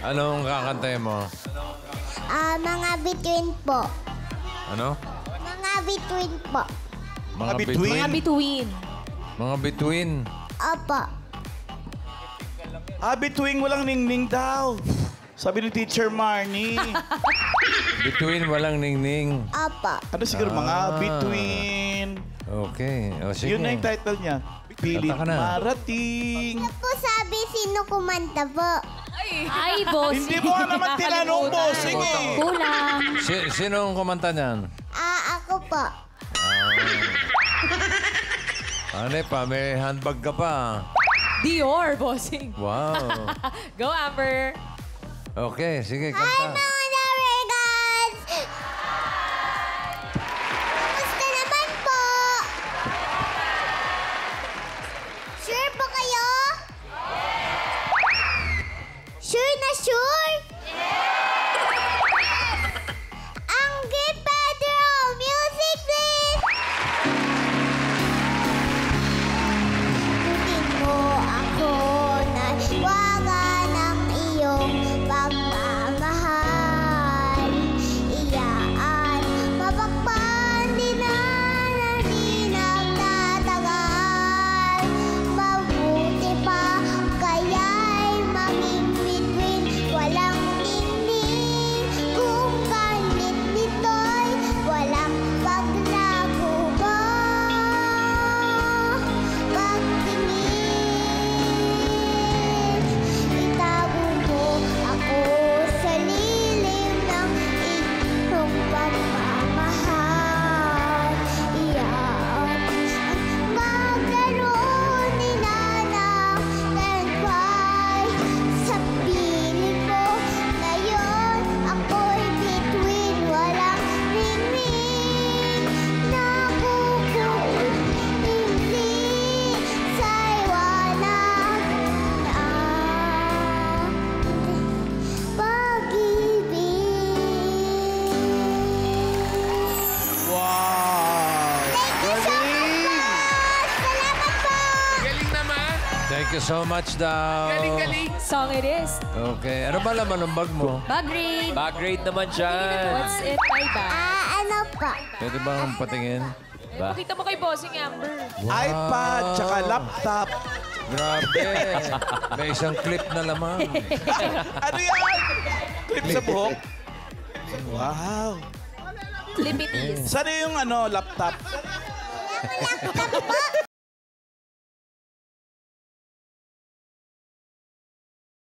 Anong kakantahin mo? Mga bituin po. Ano? Mga bituin po. Mga bituin? Mga bituin. Mga bituin. Opo. Bituin walang ningning daw. Sabi ni Teacher Marnie. Bituin, walang ningning. Opo. Ano siguro mga bituin? Okay. O, sige. Yun na yung title niya. Pilit Kanta ka na. marating. Ano po sabi sino kumanta po? Ay, bossing. Hindi mo naman tinanong, bossing eh. Kulang. Sino ang kumanta niyan? Ako po. Ano pa? May handbag ka pa. Dior, bossing. Wow. Go, Amber. Okay, sige, kanta. Mga regards! Kumusta naman po? Sure po kayo? Sure na sure? Ang Good Pedro! Music, please! Tutin mo ako na iwaga ng iyong pagmamahal. Iyaan, mapakpan din na di nagtatagal. Mabuti pa kaya'y maging bituin, walang ningning. Kung kanit nito'y walang paglago ba? Pagtingin, itago mo ako sa lilim ng iyong pagmamahal. Iyaan maglaro ni Nanang Tanpay sa piling ko. Ngayon ako'y bituin, walang ningning. Nakukulimli sa'y walang pag-ibig. Wow! Galing! Salamat po! Galing naman. Thank you so much daw. Galing. Song it is. Okay. Ano ba laman ng bag mo? Bag read. Bag grade naman dyan. What's it, my bag? Ano po? Pwede bang patingin? Pakita mo kay bossing, Amber. iPad, tsaka laptop. Grabe. May isang clip na laman. Ano yan? Clip sa buhok? Wow! Clip it is. Saan yung laptop? Laptop po!